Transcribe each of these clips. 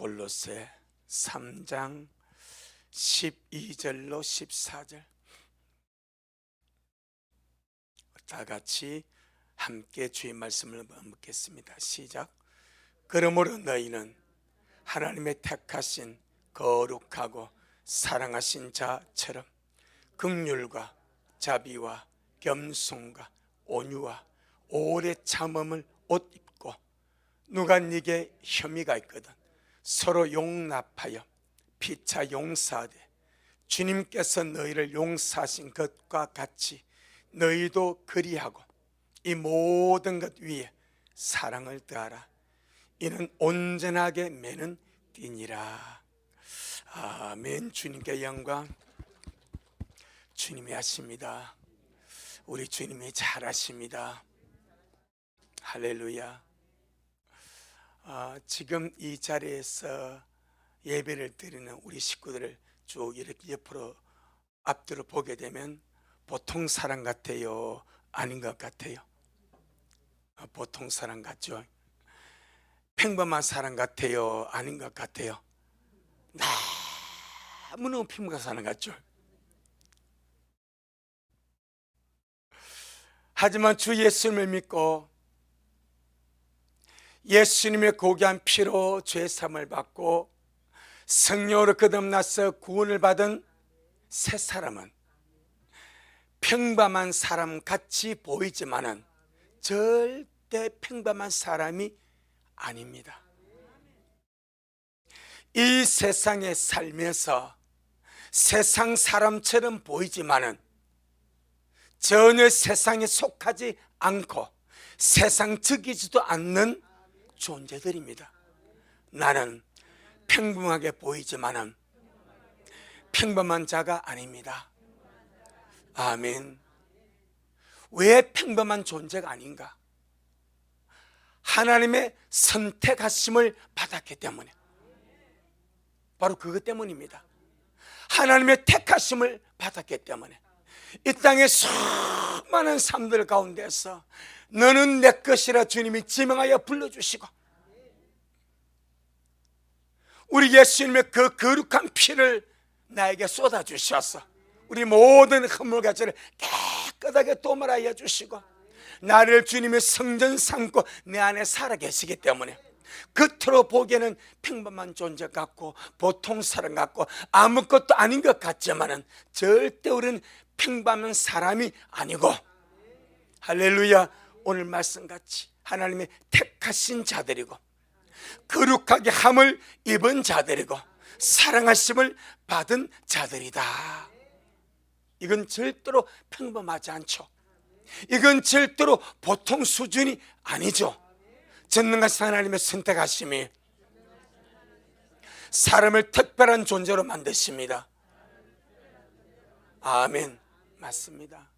골로새 3장 12절로 14절 다 같이 함께 주의 말씀을 묻겠습니다. 시작. 그러므로 너희는 하나님의 택하신 거룩하고 사랑하신 자처럼 긍휼과 자비와 겸손과 온유와 오래 참음을 옷 입고 누가 네게 혐의가 있거든 서로 용납하여 피차 용서하되 주님께서 너희를 용서하신 것과 같이 너희도 그리하고 이 모든 것 위에 사랑을 더하라. 이는 온전하게 매는 띠니라. 아멘. 주님께 영광. 주님이 하십니다. 우리 주님이 잘하십니다. 할렐루야. 지금 이 자리에서 예배를 드리는 우리 식구들을 쭉 이렇게 옆으로 앞뒤로 보게 되면 보통 사람 같아요? 아닌 것 같아요? 보통 사람 같죠? 평범한 사람 같아요? 아닌 것 같아요? 너무너무 평범한 사람 같죠? 하지만 주 예수님을 믿고 예수님의 고귀한 피로 죄사함을 받고 성령으로 거듭나서 구원을 받은 새 사람은 평범한 사람 같이 보이지만은 절대 평범한 사람이 아닙니다. 이 세상에 살면서 세상 사람처럼 보이지만은 전혀 세상에 속하지 않고 세상적이지도 않는 존재들입니다. 나는 평범하게 보이지만은 평범한 자가 아닙니다. 아멘. 왜 평범한 존재가 아닌가? 하나님의 선택하심을 받았기 때문에, 바로 그것 때문입니다. 하나님의 택하심을 받았기 때문에 이 땅의 수많은 삶들 가운데서 너는 내 것이라 주님이 지명하여 불러주시고 우리 예수님의 그 거룩한 피를 나에게 쏟아주셔서 우리 모든 허물가지를 깨끗하게 도말하여 주시고 나를 주님의 성전 삼고 내 안에 살아계시기 때문에 겉으로 보기에는 평범한 존재 같고 보통 사람 같고 아무것도 아닌 것 같지만은 절대 우리는 평범한 사람이 아니고, 할렐루야, 오늘 말씀같이 하나님의 택하신 자들이고 거룩하게 함을 입은 자들이고 사랑하심을 받은 자들이다. 이건 절대로 평범하지 않죠. 이건 절대로 보통 수준이 아니죠. 전능하신 하나님의 선택하심이 사람을 특별한 존재로 만드십니다. 아멘. 맞습니다.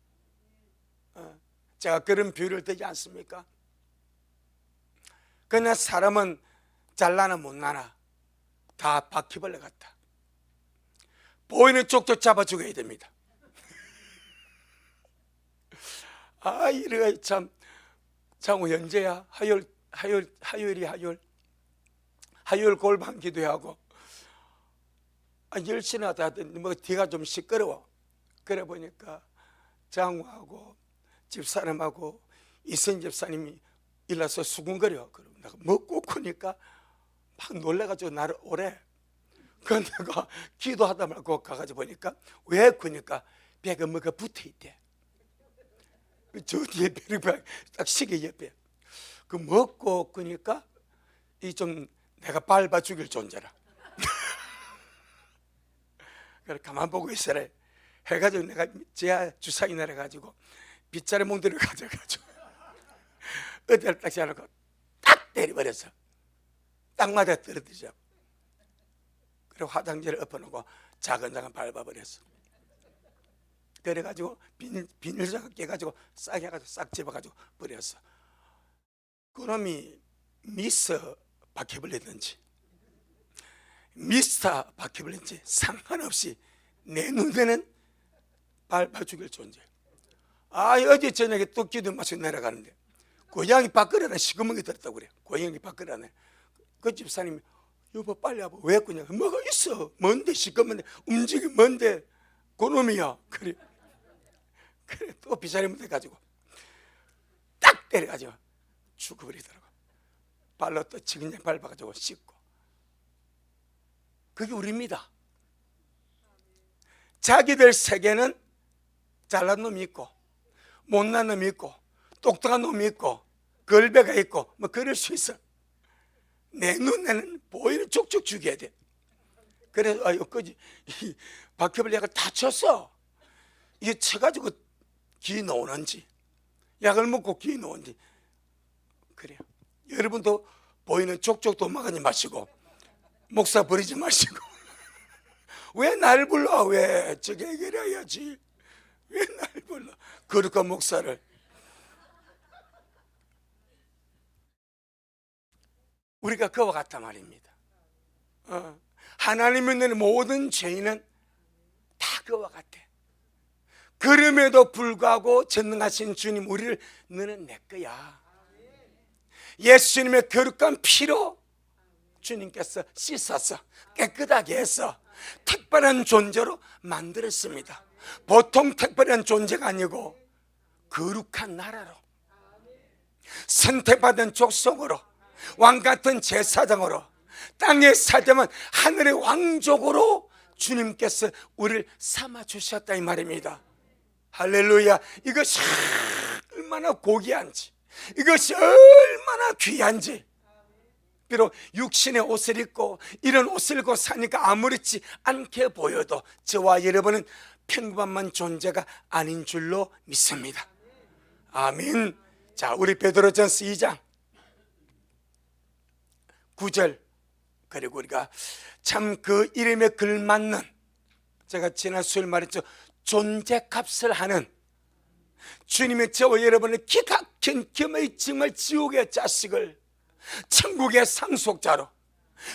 제가 그런 비유를 드리지 않습니까? 그러나 사람은 잘나나 못나나 다 바퀴벌레 같다. 보이는 쪽도 잡아 죽여야 됩니다. 이래가 참 언제야? 화요일 골방 기도하고 10시나 다 뭐 뒤가 좀 시끄러워. 그래 보니까 장우하고 집사람하고 이선 집사님이 일어나서 수군거려. 그럼 내가 먹고 크니까 막 놀래가지고 나를 오래. 그런데 내가 기도하다 말고 가가지고 보니까 왜 그러니까 배가 뭐가 붙어있대. 저 뒤에 배가 딱 시계 옆에. 그 먹고 그러니까 이 좀 내가 밟아 죽일 존재라. 그래 가만 보고 있으라 해가지고 내가 지하 주사기 내려가지고 빗자루 몽둥이를 가져가지고 어디를 딱 잡아놓고 딱 때려버렸어. 딱 맞아 떨어뜨리자. 그리고 화장지를 엎어놓고 작은 밟아버렸어. 그래가지고 비닐장갑 깨가지고 싹 해가지고 싹 집어가지고 버렸어. 그놈이 미스 바퀴벌레든지 미스터 바퀴벌레든지 상관없이 내 눈에는 밟아 죽일 존재. 어제 저녁에 또 기도 마치고 내려가는데 고양이 밖으로 안에 시커멓게 들었다고 그래. 고양이 밖으로 안에. 그 집사님이 여보 빨리 와봐. 왜 그냐? 뭐가 있어? 뭔데 시끄먼데 움직이 뭔데? 그놈이야. 그래 또 비자리못 해가지고 딱 때려가지고 죽어버리더라고. 발로 또 지그냥 밟아가지고 씻고. 그게 우리입니다. 자기들 세계는 잘난 놈이 있고 못난 놈이 있고 똑똑한 놈이 있고 걸배가 있고 뭐 그럴 수 있어. 내 눈에는 보이는 쪽쪽 죽여야 돼. 그래서 여기까지 박혀볼 약을 다 쳤어. 이게 쳐가지고 기 나오는지 약을 먹고 기 나오는지. 그래요. 여러분도 보이는 쪽쪽 도망가지 마시고 목사 버리지 마시고 왜 날 불러? 왜 저게 해결해야지. 왜 날 불러? 거룩한 목사를. 우리가 그와 같단 말입니다. 하나님 있는 모든 죄인은 다 그와 같아. 그럼에도 불구하고 전능하신 주님 우리를 너는 내 거야. 예수님의 거룩한 피로 주님께서 씻어서 깨끗하게 해서 특별한 존재로 만들었습니다. 보통 특별한 존재가 아니고 거룩한 나라로, 선택받은 족속으로, 왕같은 제사장으로, 땅에 살자면 하늘의 왕족으로 주님께서 우리를 삼아주셨다 이 말입니다. 할렐루야. 이것이 얼마나 고귀한지, 이것이 얼마나 귀한지. 비록 육신의 옷을 입고 이런 옷을 입고 사니까 아무렇지 않게 보여도 저와 여러분은 평범한 존재가 아닌 줄로 믿습니다. 아멘. 자, 우리 베드로전서 2장 9절, 그리고 우리가 참 그 이름에 걸맞는, 제가 지난 수요일 말했죠, 존재값을 하는 주님의 저와 여러분의 기각힌 겸의 정말 지옥의 자식을 천국의 상속자로,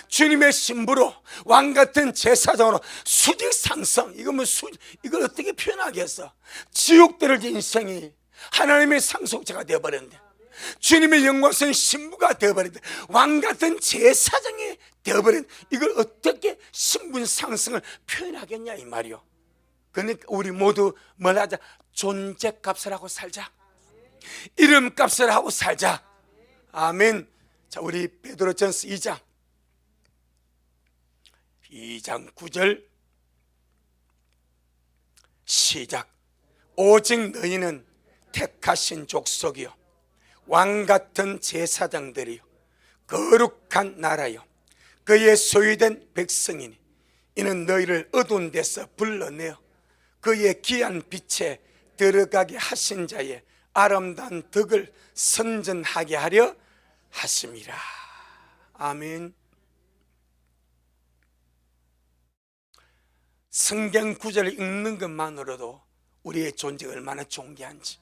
주님의 신부로, 왕같은 제사장으로 수직 상승. 이걸 어떻게 표현하겠어? 지옥들을 인생이 하나님의 상속자가 되어버렸는데, 주님의 영광스러운 신부가 되어버렸는데, 왕같은 제사장이 되어버린, 이걸 어떻게 신분 상승을 표현하겠냐 이 말이요. 그러니까 우리 모두 뭘 하자? 존재값을 하고 살자. 이름값을 하고 살자. 아멘. 자, 우리 베드로전서 2장 9절 시작. 오직 너희는 택하신 족속이요 왕같은 제사장들이요 거룩한 나라요 그의 소유된 백성이니 이는 너희를 어두운 데서 불러내어 그의 귀한 빛에 들어가게 하신 자의 아름다운 덕을 선전하게 하려 하심이라. 아멘. 성경 구절을 읽는 것만으로도 우리의 존재가 얼마나 존귀한지.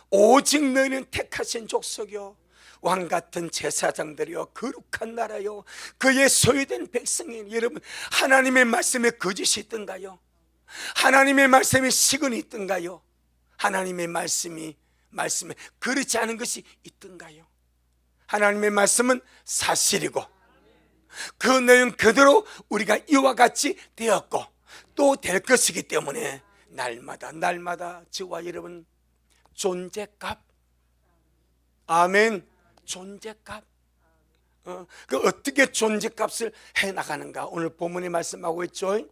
오직 너희는 택하신 족속이요 왕같은 제사장들이요 거룩한 나라요 그의 소유된 백성이. 여러분, 하나님의 말씀에 거짓이 있던가요? 하나님의 말씀에 시건이 있던가요? 하나님의 말씀에 그렇지 않은 것이 있던가요? 하나님의 말씀은 사실이고 그 내용 그대로 우리가 이와 같이 되었고 또 될 것이기 때문에 날마다 저와 여러분 존재값, 아멘, 존재값. 그 어떻게 존재값을 해나가는가 오늘 본문이 말씀하고 있죠.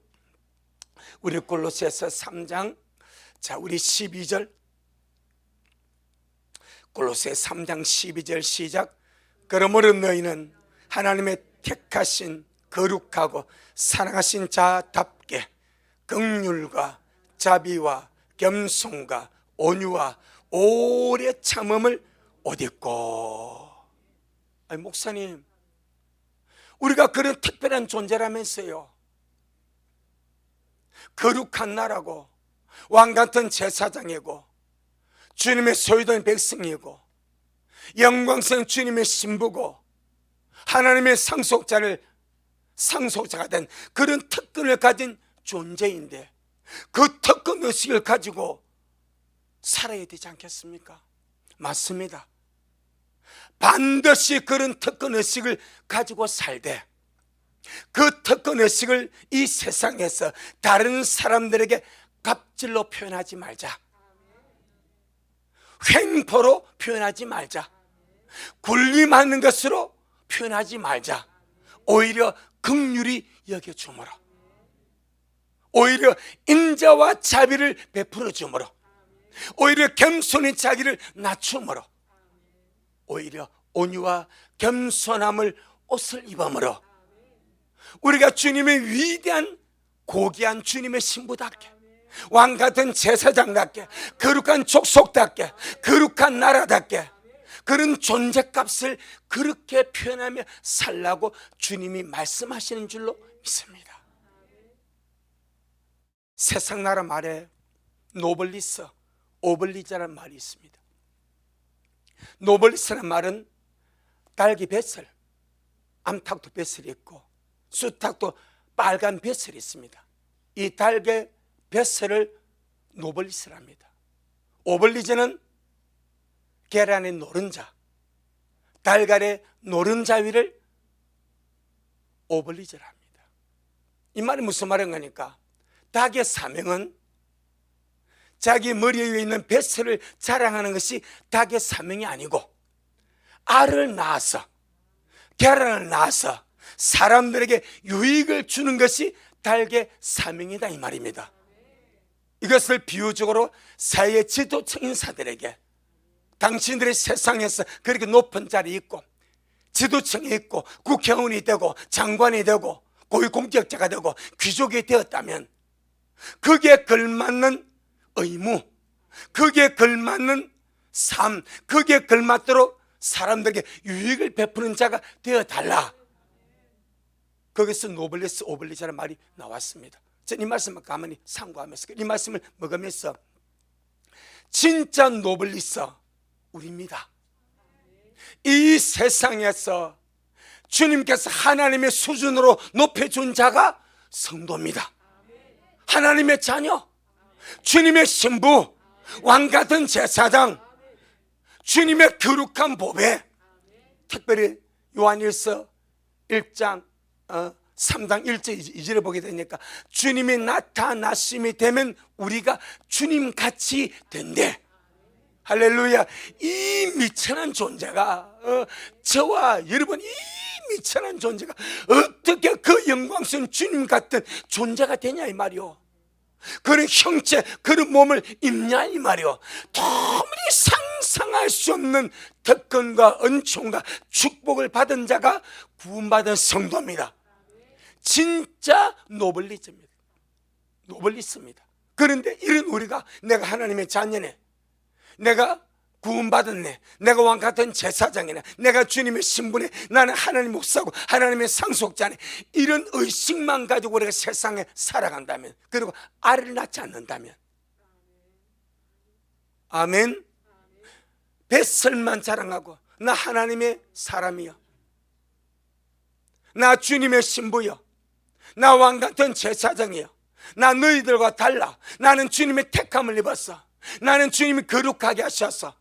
우리 골로새서 3장, 자, 우리 12절, 골로새 3장 12절 시작. 그러므로 너희는 하나님의 택하신 거룩하고 사랑하신 자답게 긍휼과 자비와 겸손과 온유와 오래 참음을 옷 입고. 아니, 목사님, 우리가 그런 특별한 존재라면서요. 거룩한 나라고 왕같은 제사장이고 주님의 소유된 백성이고 영광스러운 주님의 신부고 하나님의 상속자가 된 그런 특권을 가진 존재인데 그 특권 의식을 가지고 살아야 되지 않겠습니까? 맞습니다. 반드시 그런 특권의식을 가지고 살되 그 특권의식을 이 세상에서 다른 사람들에게 갑질로 표현하지 말자. 횡포로 표현하지 말자. 군림하는 것으로 표현하지 말자. 오히려 긍휼히 여겨주므로, 오히려 인자와 자비를 베풀어 주므로, 오히려 겸손히 자기를 낮춤으로, 오히려 온유와 겸손함을 옷을 입음으로 우리가 주님의 위대한 고귀한 주님의 신부답게, 왕같은 제사장답게, 거룩한 족속답게, 거룩한 나라답게 그런 존재값을 그렇게 표현하며 살라고 주님이 말씀하시는 줄로 믿습니다. 세상 나라 말에 노블리스, 오블리자라는 말이 있습니다. 노블리스라는 말은 딸기 뱃슬, 암탉도 뱃슬이 있고 수탉도 빨간 뱃슬이 있습니다. 이 딸기 뱃슬을 노블리스랍니다. 오블리제는 계란의 노른자, 달걀의 노른자 위를 오블리제랍니다. 이 말이 무슨 말인 거니까, 닭의 사명은 자기 머리 위에 있는 뱃슬을 자랑하는 것이 닭의 사명이 아니고, 알을 낳아서 계란을 낳아서 사람들에게 유익을 주는 것이 닭의 사명이다 이 말입니다. 이것을 비유적으로 사회 지도층 인사들에게, 당신들의 세상에서 그렇게 높은 자리에 있고 지도층에 있고 국회의원이 되고 장관이 되고 고위공직자가 되고 귀족이 되었다면 거기에 걸맞는 의무, 거기에 걸맞는 삶, 거기에 걸맞도록 사람들에게 유익을 베푸는 자가 되어달라. 거기서 노블리스 오블리자라는 말이 나왔습니다. 저는 이 말씀을 가만히 상고하면서 이 말씀을 먹으면서 진짜 노블리스 우리입니다. 이 세상에서 주님께서 하나님의 수준으로 높여준 자가 성도입니다. 하나님의 자녀, 주님의 신부, 왕같은 제사장, 주님의 거룩한 보배. 특별히 요한일서 1장 3장 1절 2절에 보게 되니까 주님이 나타나심이 되면 우리가 주님같이 된대. 할렐루야. 이 미천한 존재가 저와 여러분, 이 미천한 존재가 어떻게 그 영광스러운 주님 같은 존재가 되냐 이 말이요. 그런 형체, 그런 몸을 입냐 이 말이요. 도무지 상상할 수 없는 특권과 은총과 축복을 받은 자가 구원받은 성도입니다. 진짜 노블리스입니다. 노블리스입니다. 그런데 이런 우리가, 내가 하나님의 자녀네, 내가 구원받았네, 내가 왕같은 제사장이네, 내가 주님의 신분에, 나는 하나님 목사고 하나님의 상속자네, 이런 의식만 가지고 우리가 세상에 살아간다면, 그리고 알을 낳지 않는다면, 아멘. 뱃설만 자랑하고 나 하나님의 사람이요, 나 주님의 신부요, 나 왕같은 제사장이요, 나 너희들과 달라, 나는 주님의 택함을 입었어, 나는 주님이 거룩하게 하셔서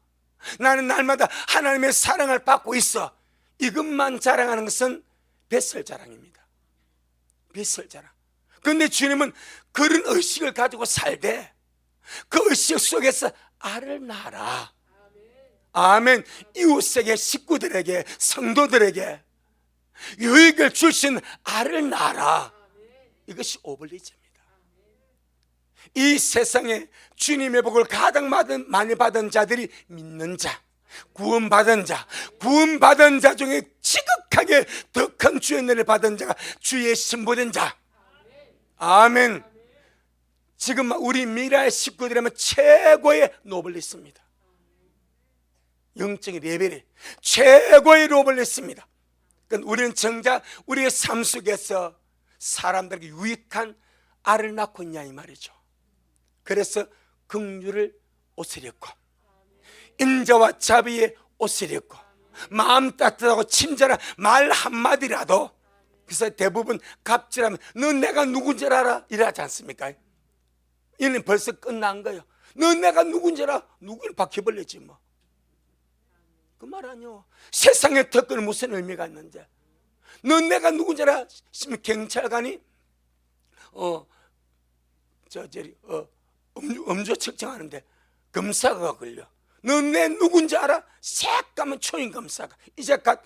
나는 날마다 하나님의 사랑을 받고 있어, 이것만 자랑하는 것은 뱃설 자랑입니다. 뱃설 자랑. 그런데 주님은 그런 의식을 가지고 살되 그 의식 속에서 알을 낳아라. 아멘. 이웃에게, 식구들에게, 성도들에게 유익을 주신 알을 낳아라. 이것이 오블리제입니다. 이 세상에 주님의 복을 가장 많이 받은 자들이 믿는 자, 구원받은 자, 구원받은 자 중에 지극하게 더 큰 주의 은혜를 받은 자가 주의 신부된 자. 아멘. 지금 우리 미라의 식구들이라면 최고의 노블리스입니다. 영적인 레벨이 최고의 노블리스입니다. 그러니까 우리는 정작 우리의 삶 속에서 사람들에게 유익한 알을 낳고 있냐 이 말이죠. 그래서 긍휼을 옷을 입고 인자와 자비의 옷을 입고 마음 따뜻하고 친절한 말 한마디라도, 그래서 대부분 갑질하면 너 내가 누군지 알아? 이러지 않습니까? 이는 벌써 끝난 거예요. 너 내가 누군지 알아? 누구를 바퀴벌레지 뭐. 그 말 아니요. 세상의 특권은 무슨 의미가 있는지. 너 내가 누군지 알아? 경찰관이 음주 측정하는데 검사가 걸려. 너 내 누군지 알아? 색 가면 초임검사가, 이제 갓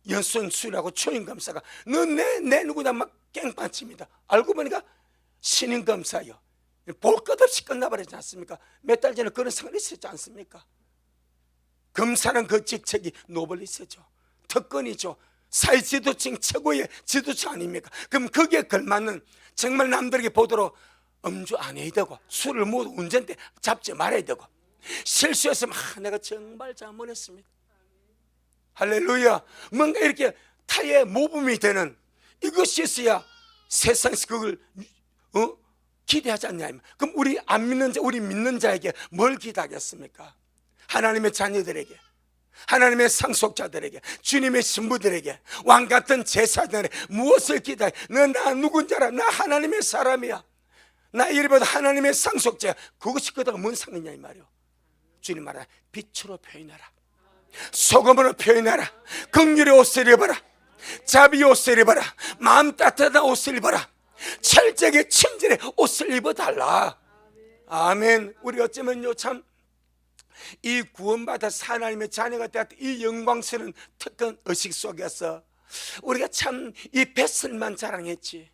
연순수라고 초임검사가 너 내 누구냐 막 깽판칩니다. 알고 보니까 신임검사요. 볼 것 없이 끝나버리지 않습니까? 몇 달 전에 그런 상황이 있었지 않습니까? 검사는 그 직책이 노블리스죠. 특권이죠. 사회 지도층 최고의 지도층 아닙니까? 그럼 거기에 걸맞는, 정말 남들에게 보도록 음주 안 해야 되고, 술을 모두 운전대 잡지 말아야 되고, 실수했으면 내가 정말 잘못했습니다. 할렐루야. 뭔가 이렇게 타의 모범이 되는 이것이 있어야 세상에서 그걸 기대하지 않냐. 그럼 우리 안 믿는 자, 우리 믿는 자에게 뭘 기대하겠습니까? 하나님의 자녀들에게, 하나님의 상속자들에게, 주님의 신부들에게, 왕같은 제사장들에게 무엇을 기대해? 너 나 누군지 알아? 나 하나님의 사람이야. 나 이래봐도 하나님의 상속자야. 그것이 그다가 뭔 상관이냐 이 말이요. 주님 말하 빛으로 표현하라, 소금으로 표현하라, 긍휼의 옷을 입어라, 자비의 옷을 입어라, 마음 따뜻한 옷을 입어라, 철저하게 친절의 옷을 입어달라. 아멘. 우리 어쩌면요, 참 이 구원받아서 하나님의 자녀가 되었다, 이 영광스러운 특권 의식 속에서 우리가 참 이 뱃슬만 자랑했지.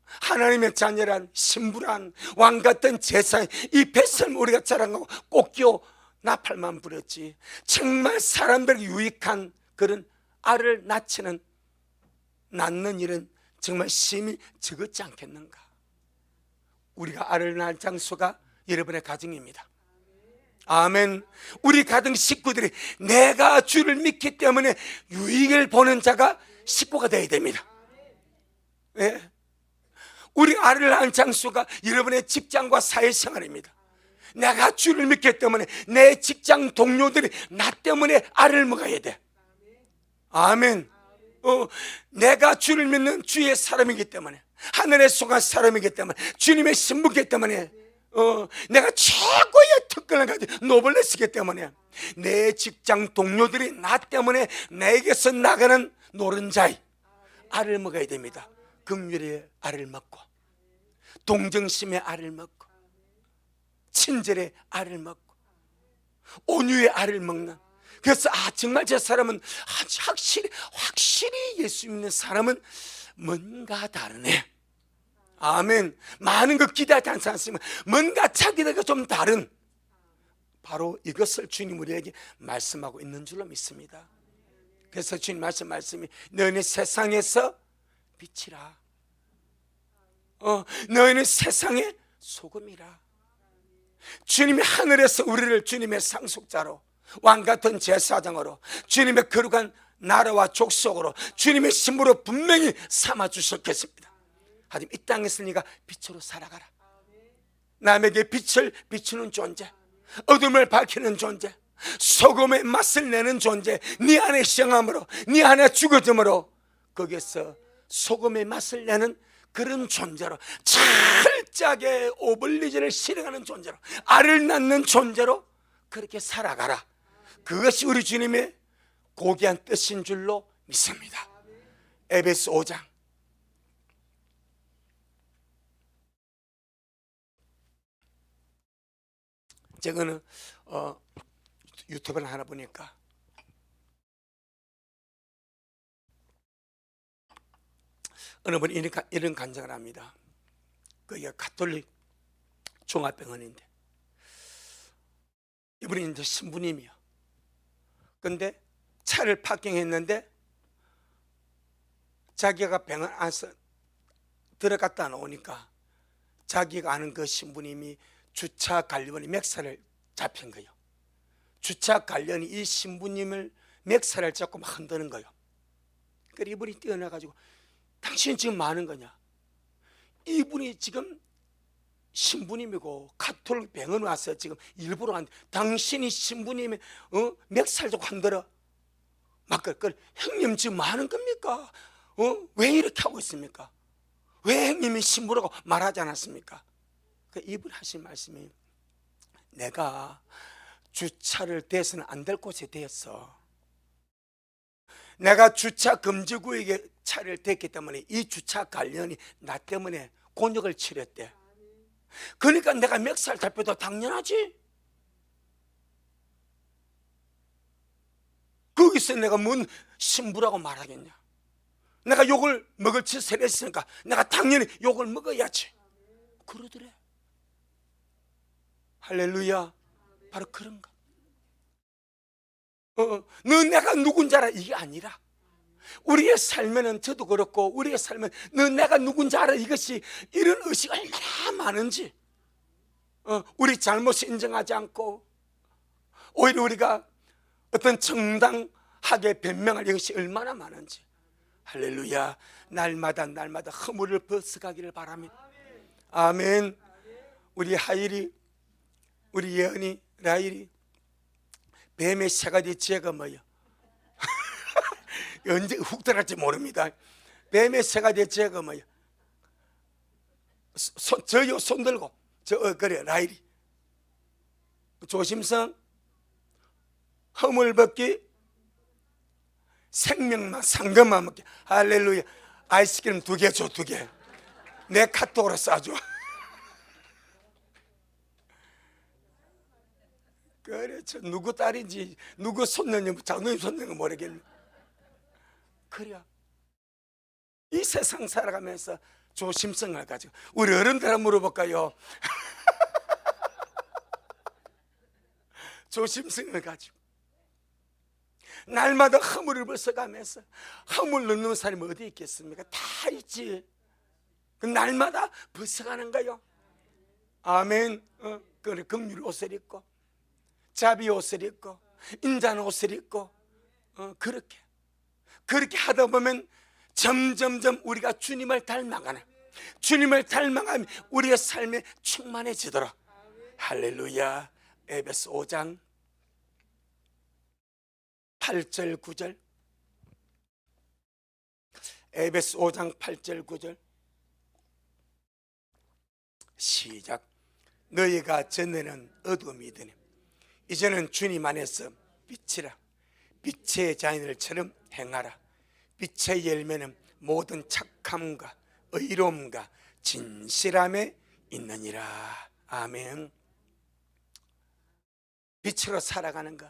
하나님의 자녀란, 신부란, 왕같은 제사인 이 뱃슬 우리가 자랑하고 꽃기호 나팔만 부렸지. 정말 사람들에게 유익한 그런 알을 낳는 일은 정말 심히 적었지 않겠는가. 우리가 알을 낳을 장소가 여러분의 가정입니다. 아멘. 우리 가정 식구들이 내가 주를 믿기 때문에 유익을 보는 자가 식구가 되어야 됩니다. 예. 우리 알을 낳은 장소가 여러분의 직장과 사회생활입니다. 내가 주를 믿기 때문에 내 직장 동료들이 나 때문에 알을 먹어야 돼. 아멘. 내가 주를 믿는 주의 사람이기 때문에, 하늘에 속한 사람이기 때문에, 주님의 신부이기 때문에, 내가 최고의 특권을 가진 노블레스이기 때문에 내 직장 동료들이 나 때문에 내게서 나가는 노른자의 알을 먹어야 됩니다. 긍휼의 알을 먹고, 동정심의 알을 먹고, 친절의 알을 먹고, 온유의 알을 먹는. 그래서 정말 저 사람은 확실히 예수 믿는 사람은 뭔가 다르네. 아멘. 많은 거 기대하지 않습니까? 뭔가 자기들과 좀 다른, 바로 이것을 주님 우리에게 말씀하고 있는 줄로 믿습니다. 그래서 주님 말씀이 너희는 세상에서 빛이라, 너희는 세상의 소금이라. 주님이 하늘에서 우리를 주님의 상속자로, 왕같은 제사장으로, 주님의 거룩한 나라와 족속으로, 주님의 신부로 분명히 삼아 주셨겠습니다. 하지만 이 땅에서 네가 빛으로 살아가라. 남에게 빛을 비추는 존재, 어둠을 밝히는 존재, 소금의 맛을 내는 존재, 네 안에 시험함으로, 네 안에 죽어짐으로 거기에서 소금의 맛을 내는 그런 존재로, 철저하게 오블리지를 실행하는 존재로, 알을 낳는 존재로 그렇게 살아가라. 그것이 우리 주님의 고귀한 뜻인 줄로 믿습니다. 에베소 5장 저거는 유튜브를 하나 보니까 어느 분이 이런 간증을 합니다. 그게 가톨릭 종합병원인데, 이분이 이제 신부님이요. 근데 차를 파킹했는데 자기가 병원 안에서 들어갔다 나오니까 자기가 아는 그 신부님이 주차 관련이 맥살을 잡힌 거예요. 주차 관련이 이 신부님을 맥살을 잡고 막 흔드는 거예요. 그러니까 이분이 뛰어나가지고 당신 지금 뭐 하는 거냐? 이분이 지금 신부님이고 가톨릭 병원 와서 지금 일부러 한, 당신이 신부님의 맥살 좀 흔들어 막 그걸 형님 지금 뭐 하는 겁니까? 왜 이렇게 하고 있습니까? 왜 형님이 신부라고 말하지 않았습니까? 그 이분 하신 말씀이, 내가 주차를 대서는 안 될 곳에 대었어. 내가 주차 금지구역에 차를 댔기 때문에 이 주차 관련이 나 때문에 곤욕을 치렀대. 그러니까 내가 멱살 잡혀도 당연하지. 거기서 내가 뭔 신부라고 말하겠냐. 내가 욕을 먹을 짓을 했으니까 내가 당연히 욕을 먹어야지. 그러더래. 할렐루야. 바로 그런 거. 너 내가 누군지 알아? 이게 아니라 우리의 삶에는, 저도 그렇고 우리의 삶은 너 내가 누군지 알아? 이것이, 이런 의식이 얼마나 많은지, 우리 잘못을 인정하지 않고 오히려 우리가 어떤 정당하게 변명할 이것이 얼마나 많은지. 할렐루야. 날마다 허물을 벗어가기를 바랍니다. 아멘. 우리 하일이, 우리 예언이, 라일이 뱀의 세 가지 지혜가 뭐예요? 언제 훅 들어갈지 모릅니다. 뱀의 세 가지 지혜가 뭐예요? 저요, 손 들고. 그래, 라일이. 조심성, 허물 벗기, 생명만, 상금만 먹기. 할렐루야. 아이스크림 2개 줘, 2개. 내 카톡으로 싸줘. 그래, 저 누구 딸인지, 누구 손녀인지, 장로님 손녀인지 모르겠네. 그래. 이 세상 살아가면서 조심성을 가지고, 우리 어른들 한번 물어볼까요? 조심성을 가지고 날마다 허물을 벗어가면서, 허물 넣는 사람이 어디 있겠습니까? 다 있지. 그 날마다 벗어가는 거요. 아멘. 그래, 긍휼 옷을 입고, 자비 옷을 입고, 인자한 옷을 입고, 그렇게 하다 보면 점점점 우리가 주님을 닮아가는, 주님을 닮아가면 우리의 삶에 충만해지도록. 할렐루야. 에베소 5장 8절 9절. 에베소 5장 8절 9절 시작. 너희가 전에는 어둠이더니 이제는 주님 안에서 빛이라. 빛의 자녀들처럼 행하라. 빛의 열매는 모든 착함과 의로움과 진실함에 있느니라. 아멘. 빛으로 살아가는 거.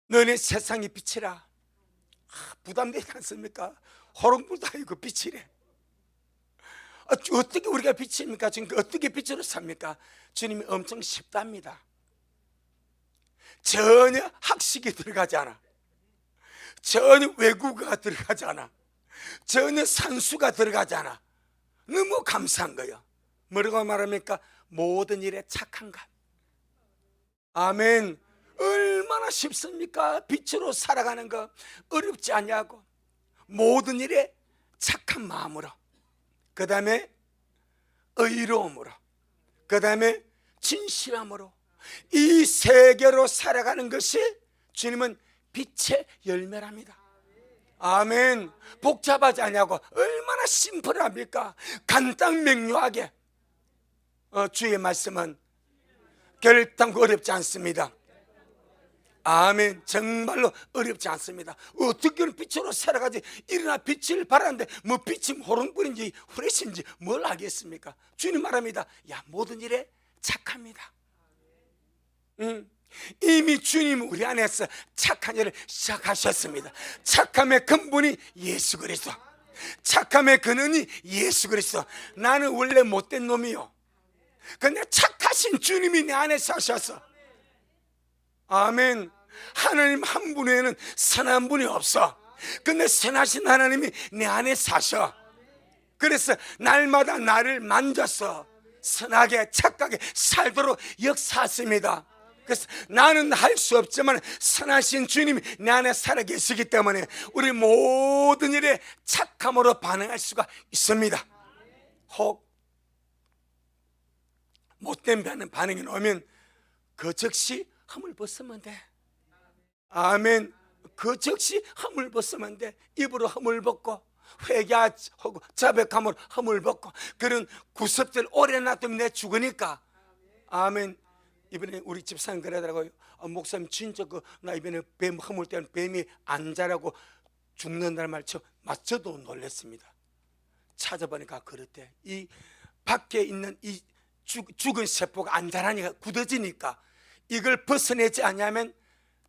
너네 세상이 빛이라. 부담되지 않습니까? 호롱불도 아니고 빛이래. 어떻게 우리가 빛입니까? 지금 어떻게 빛으로 삽니까? 주님이 엄청 쉽답니다. 전혀 학식이 들어가지 않아. 전혀 외국어가 들어가지 않아. 전혀 산수가 들어가지 않아. 너무 감사한 거예요. 뭐라고 말합니까? 모든 일에 착한 것. 아멘. 얼마나 쉽습니까? 빛으로 살아가는 거 어렵지 않냐고. 모든 일에 착한 마음으로, 그 다음에 의로움으로, 그 다음에 진실함으로, 이 세 개로 살아가는 것이 주님은 빛의 열매랍니다. 아멘. 복잡하지 않냐고. 얼마나 심플합니까? 간단 명료하게. 주의 말씀은 결단코 어렵지 않습니다. 아멘. 정말로 어렵지 않습니다. 어떻게 빛으로 살아가지? 일어나 빛을 발하는데 뭐 빛이 호롱불인지 후레쉬인지 뭘 알겠습니까? 주님 말합니다. 야, 모든 일에 착합니다. 이미 주님 우리 안에서 착한 일을 시작하셨습니다. 착함의 근본이 예수 그리스도, 착함의 근원이 예수 그리스도. 나는 원래 못된 놈이요, 근데 착하신 주님이 내 안에 사셔서. 아멘. 하나님 한 분 외에는 선한 분이 없어. 근데 선하신 하나님이 내 안에 사셔. 그래서 날마다 나를 만져서 선하게 착하게 살도록 역사하십니다. 그래서 나는 할 수 없지만 선하신 주님이 내 안에 살아계시기 때문에 우리 모든 일에 착함으로 반응할 수가 있습니다. 혹 못된 반응이 나오면 그 즉시 허물 벗으면 돼. 아멘. 그 즉시 허물 벗으면 돼. 입으로 허물 벗고, 회개하고 자백함으로 허물 벗고. 그런 구습들 오래 놔두면 내 죽으니까. 아멘. 이번에 우리 집사님 그러더라고요. 목사님 진짜 나 이번에 뱀 허물 때는 뱀이 안 자라고 죽는다는 말 저도 놀랐습니다. 찾아보니까 그렇대. 이 밖에 있는 이 죽은 세포가 안 자라니까 굳어지니까 이걸 벗어내지 않으면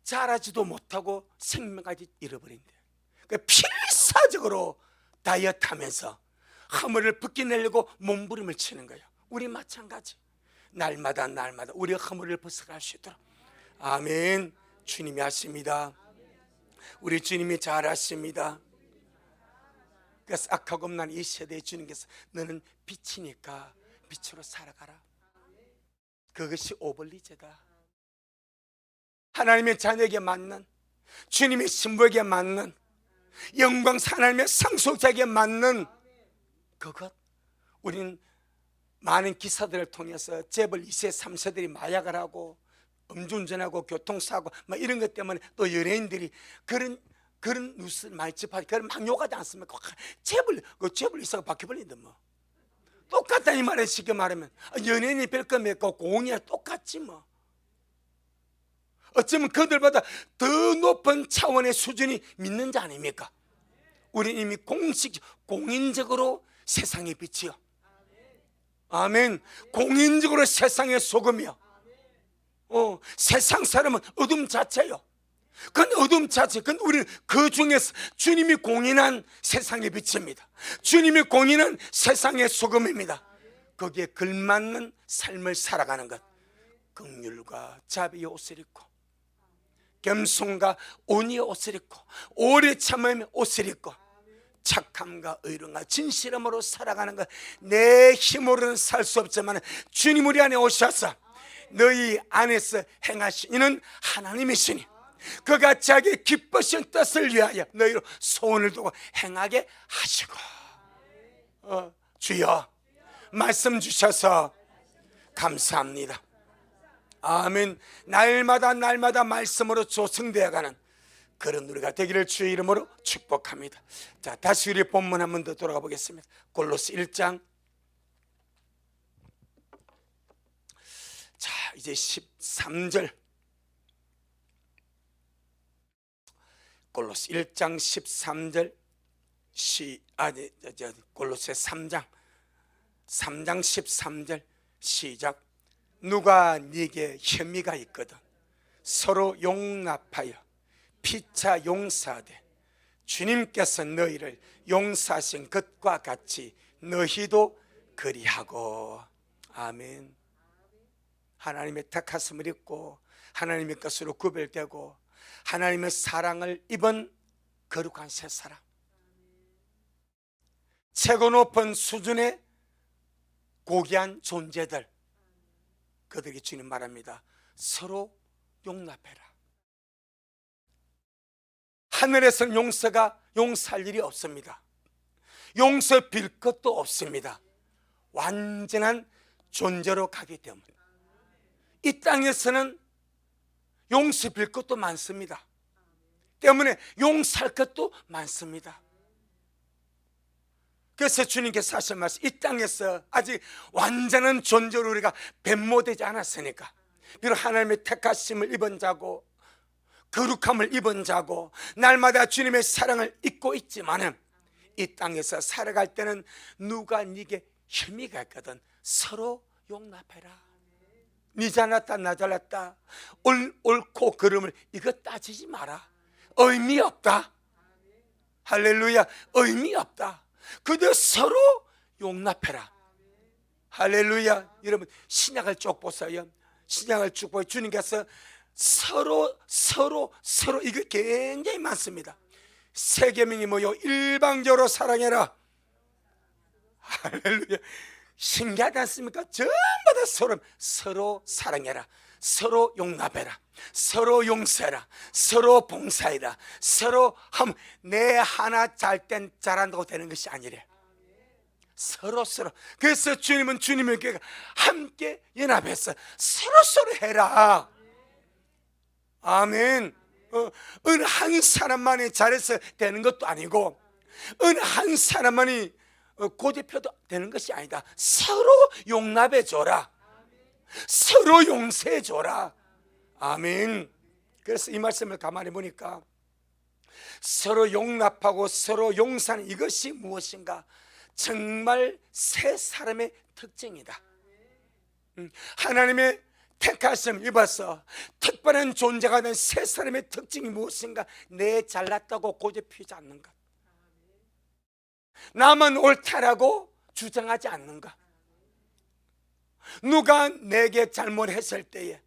자라지도 못하고 생명까지 잃어버린대. 그러니까 필사적으로 다이어트 하면서 허물을 벗겨내려고 몸부림을 치는 거예요. 우리 마찬가지. 날마다 우리 허물을 벗어갈 수 있도록. 아멘. 주님이 하십니다. 우리 주님이 잘하십니다. 그래서 악하고 없는 이 세대의 주님께서 너는 빛이니까 빛으로 살아가라. 그것이 오블리제다. 하나님의 자녀에게 맞는, 주님의 신부에게 맞는, 영광사 하나님의 상속자에게 맞는 그것. 우리는 많은 기사들을 통해서 재벌 2세 3세들이 마약을 하고 음주운전하고 교통사고 막 이런 것 때문에 또 연예인들이 그런 뉴스를 많이 접하고 그걸 막 욕하지 않습니까? 재벌 이사가 바뀌어버린다 뭐. 똑같다 이 말에 쉽게 말하면 연예인이 별거 맺고 공이야 똑같지 뭐. 어쩌면 그들보다 더 높은 차원의 수준이 믿는 자 아닙니까? 우리는 이미 공인적으로 세상의 빛이요. 아멘. 공인적으로 세상의 소금이요. 세상 사람은 어둠 자체요. 그건 어둠 자체. 그건 우리는 그 중에서 주님이 공인한 세상의 빛입니다. 주님이 공인한 세상의 소금입니다. 거기에 걸맞는 삶을 살아가는 것. 긍휼과 자비의 옷을 입고 겸손과 온유의 옷을 입고 오래 참음의 옷을 입고 착함과 의로움과 진실함으로 살아가는 것. 내 힘으로는 살 수 없지만 주님 우리 안에 오셔서 너희 안에서 행하시는 하나님이시니 그가 자기 기쁘신 뜻을 위하여 너희로 소원을 두고 행하게 하시고. 주여 말씀 주셔서 감사합니다. 아멘. 날마다 말씀으로 조성되어가는 그런 우리가 되기를 주의 이름으로 축복합니다. 자, 다시 우리 본문 한 번 더 돌아가 보겠습니다. 골로새 1장. 자, 이제 13절. 골로새 1장 13절. 골로새 3장 13절 시작. 누가 네게 혐의가 있거든 서로 용납하여 피차 용서하되 주님께서 너희를 용서하신 것과 같이 너희도 그리하고. 아멘. 하나님의 택하심을 입고 하나님의 것으로 구별되고 하나님의 사랑을 입은 거룩한 새 사람, 최고 높은 수준의 고귀한 존재들, 그들에게 주님 말합니다. 서로 용납해라. 하늘에서는 용서할 일이 없습니다. 용서 빌 것도 없습니다. 완전한 존재로 가기 때문에 이 땅에서는 용서 빌 것도 많습니다. 때문에 용서할 것도 많습니다. 그래서 주님께서 하신 말씀, 이 땅에서 아직 완전한 존재로 우리가 변모되지 않았으니까, 비록 하나님의 택하심을 입은 자고 거룩함을 입은 자고 날마다 주님의 사랑을 입고 있지만은 이 땅에서 살아갈 때는 누가 네게 혐의가 있거든 서로 용납해라. 네 잘났다 나 잘났다 옳고 그름을 이거 따지지 마라. 의미 없다. 할렐루야. 의미 없다. 그들 서로 용납해라. 할렐루야. 여러분 신약을 쭉 보세요. 신약을 쭉 보여 주님께서 서로 이거 굉장히 많습니다. 세 계명이 뭐요? 일방적으로 사랑해라. 할렐루야. 신기하지 않습니까? 전부 다 서로 사랑해라. 서로 용납해라. 서로 용서해라. 서로 봉사해라. 서로 내 하나 잘 땐 잘한다고 되는 것이 아니래. 서로. 그래서 주님은 주님의 교회가 함께 연합해서 서로 해라. 아멘. 어느 한 사람만이 잘해서 되는 것도 아니고 어느 한 사람만이 고대표도 되는 것이 아니다. 서로 용납해 줘라. 서로 용서해 줘라. 아멘. 그래서 이 말씀을 가만히 보니까 서로 용납하고 서로 용서하는 이것이 무엇인가? 정말 새 사람의 특징이다. 하나님의 택하심을 입어서 특별한 존재가 된 새 사람의 특징이 무엇인가? 내 잘났다고 고집 피우지 않는 것, 나만 옳다라고 주장하지 않는 것, 누가 내게 잘못했을 때에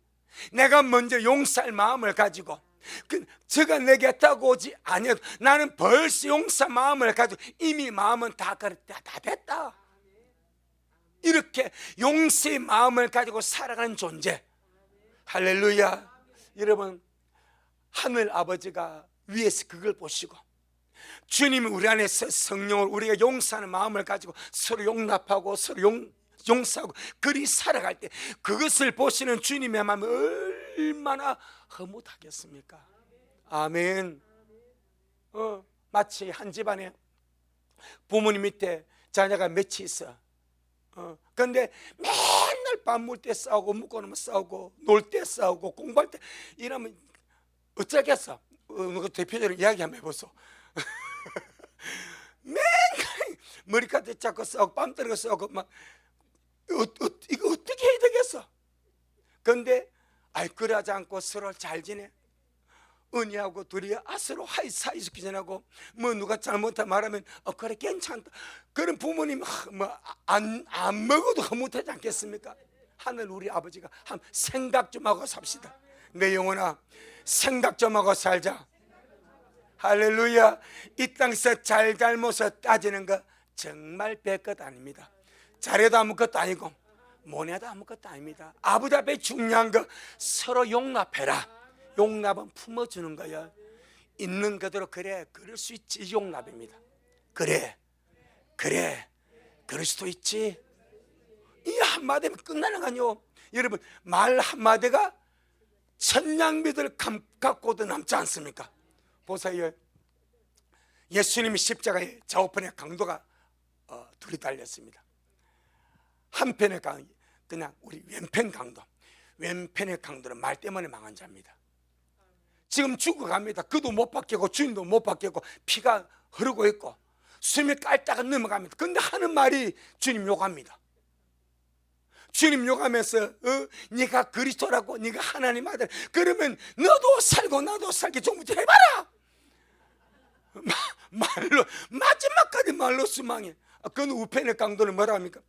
내가 먼저 용서할 마음을 가지고 저가 내게 했다고 오지 아니어도 나는 벌써 용서 마음을 가지고 이미 마음은 다 됐다. 이렇게 용서의 마음을 가지고 살아가는 존재. 할렐루야. 여러분, 하늘 아버지가 위에서 그걸 보시고 주님이 우리 안에서 성령을 우리가 용서하는 마음을 가지고 서로 용납하고 서로 용서하고 그리 살아갈 때 그것을 보시는 주님의 마음이 얼마나 흐뭇하겠습니까? 아멘. 마치 한 집안에 부모님 밑에 자녀가 몇이 있어. 그런데 맨날 밥 먹을 때 싸우고 먹고 나면 싸우고 놀 때 싸우고 공부할 때 이러면 어쩌겠어? 누가 대표적으로 이야기 한번 해보소. 맨날 머리카락 잡고 싸우고 뺨 때리고 싸우고 막 이거 어떻게 해야 되겠어? 그런데 그러지 않고 서로 잘 지내. 은희하고 둘이 서로 사이좋게 지내고 뭐 누가 잘못한 말하면 그래 괜찮다. 그런 부모님 안 먹어도 흐뭇하지 않겠습니까? 하늘 우리 아버지가 한 생각 좀 하고 삽시다. 내 영혼아, 생각 좀 하고 살자. 할렐루야. 이 땅에서 잘못을 따지는 거 정말 별것 아닙니다. 잘해도 아무것도 아니고 못해도 아무것도 아닙니다. 아버지 앞에 중요한 거 서로 용납해라. 용납은 품어주는 거야. 있는 그대로 그래 그럴 수 있지. 용납입니다. 그래 그럴 수도 있지. 이 한마디면 끝나는 거 아니요. 여러분, 말 한마디가 천냥미들 갖고도 남지 않습니까? 보세요. 예수님이 십자가에 좌우편에 강도가 둘이 달렸습니다. 한편의 강도, 그냥 우리 왼편 강도, 왼편의 강도는 말 때문에 망한 자입니다. 지금 죽어갑니다. 그도 못 받겠고 주인도 못 받겠고 피가 흐르고 있고 숨이 깔다가 넘어갑니다. 그런데 하는 말이 주님 욕합니다. 주님 욕하면서 네가 그리스도라고, 네가 하나님 아들, 그러면 너도 살고 나도 살게 좀 해봐라. 말로 마지막까지 말로 수망해. 그 우편의 강도는 뭐라 합니까?